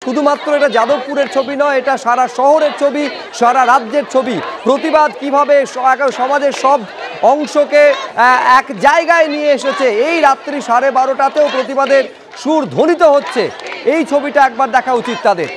শুধুমাত্র এটা যাদবপুরের ছবি নয়, এটা সারা শহরের ছবি, সারা রাজ্যের ছবি। প্রতিবাদ কিভাবে সমাজের সব অংশকে এক জায়গায় নিয়ে এসেছে। এই রাত্রি 12:30তেও প্রতিবাদের সুর ধ্বনিত হচ্ছে। এই ছবিটা একবার দেখা উচিত তাদের।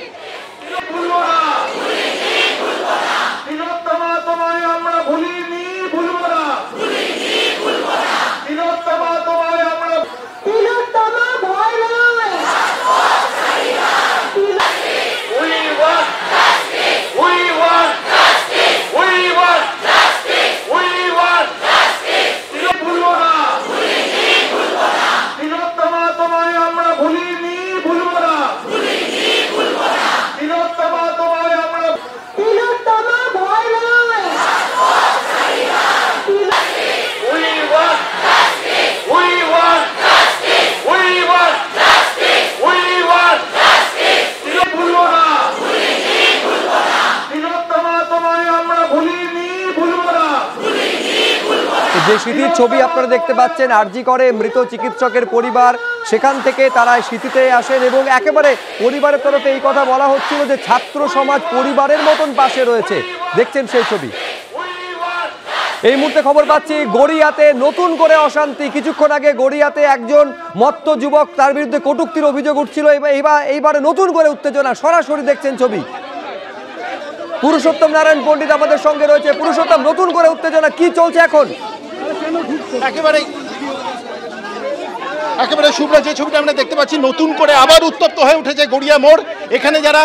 যে স্মৃতির ছবি আপনারা দেখতে পাচ্ছেন, আরজি করে মৃত চিকিৎসকের পরিবার, সেখান থেকে তারা স্মৃতিতে আসেন এবং একেবারে পরিবারের তরফে এই কথা বলা হচ্ছিল যে ছাত্র সমাজ পরিবারের মতন পাশে রয়েছে। দেখছেন সেই ছবি। এই মুহূর্তে খবর পাচ্ছি গড়িয়াতে নতুন করে অশান্তি। কিছুক্ষণ আগে গড়িয়াতে একজন মত্ত যুবক, তার বিরুদ্ধে কটূক্তির অভিযোগ উঠছিল। এইবারে নতুন করে উত্তেজনা। সরাসরি দেখছেন ছবি। পুরুষোত্তম নারায়ণ পণ্ডিত আমাদের সঙ্গে রয়েছে। পুরুষোত্তম, নতুন করে উত্তেজনা, কি চলছে এখন? একেবারে শুভ্রা, যে ছবিটা আমরা দেখতে পাচ্ছি, নতুন করে আবার উত্তপ্ত হয়ে উঠেছে গড়িয়া মোড়। এখানে যারা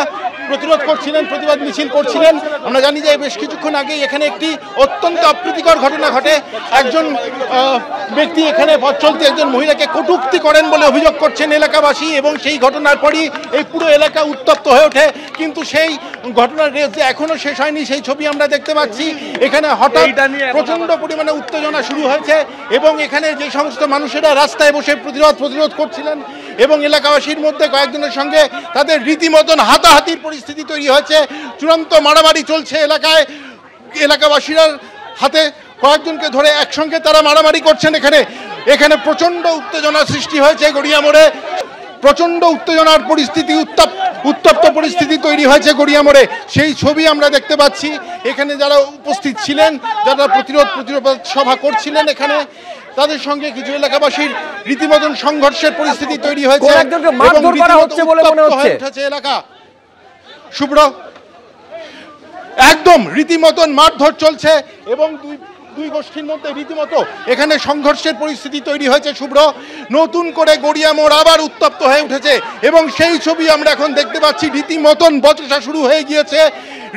প্রতিরোধ করছিলেন, প্রতিবাদ মিছিল করছিলেন, আমরা জানি যে বেশ কিছুক্ষণ আগে এখানে একটি অত্যন্ত অপ্রীতিকর ঘটনা ঘটে। একজন ব্যক্তি এখানে পথ চলতি একজন মহিলাকে কটূক্তি করেন বলে অভিযোগ করছেন এলাকাবাসী, এবং সেই ঘটনার পরই এই পুরো এলাকা উত্তপ্ত হয়ে ওঠে। কিন্তু সেই ঘটনার রেস যে এখনো শেষ হয়নি, সেই ছবি আমরা দেখতে পাচ্ছি। এখানে হঠাৎ প্রচন্ড পরিমাণে উত্তেজনা শুরু হয়েছে এবং এখানে যে সমস্ত মানুষেরা রাস্তায় বসে প্রতিরোধ করছিলেন এবং এলাকাবাসীর মধ্যে কয়েকজনের সঙ্গে তাদের রীতিমতন হাতাহাতির পরিস্থিতি তৈরি হয়েছে। চূড়ান্ত মারামারি চলছে এলাকায়। এলাকাবাসীরা হাতে কয়েকজনকে ধরে একসঙ্গে তারা মারামারি করছেন। এখানে প্রচন্ড উত্তেজনা সৃষ্টি হয়েছে গড়িয়া মোড়ে। প্রচন্ড উত্তেজনার পরিস্থিতি, উত্তপ্ত পরিস্থিতি তৈরি হয়েছে গড়িয়া মোড়ে। সেই ছবি আমরা দেখতে পাচ্ছি। এখানে যারা উপস্থিত ছিলেন, যারা প্রতিরোধ সভা করছিলেন, এখানে তাদের সঙ্গে কিছু এলাকাবাসীর রীতিমতন সংঘর্ষের পরিস্থিতি তৈরি হয়েছে। এলাকা শুভ্র, একদম রীতিমতন মারধর চলছে এবং দুই গোষ্ঠীর মধ্যে রীতিমতো এখানে সংঘর্ষের পরিস্থিতি তৈরি হয়েছে। শুভ্র, নতুন করে গড়িয়া মোড় আবার উত্তপ্ত হয়ে উঠেছে এবং সেই ছবি আমরা এখন দেখতে পাচ্ছি। রীতিমতন বচসা শুরু হয়ে গিয়েছে,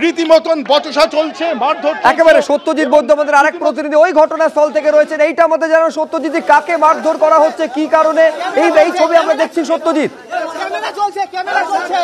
রীতিমতন বচসা চলছে, মারধর। একেবারে সত্যজিৎ বৈদ্য আমাদের আরেক প্রতিনিধি ওই ঘটনাস্থল থেকে রয়েছেন। এইটা আমাদের জানান সত্যজিৎ, কাকে মারধর করা হচ্ছে, কি কারণে এই ছবি আমরা দেখছি। সত্যজিৎ, ক্যামেরা চলছে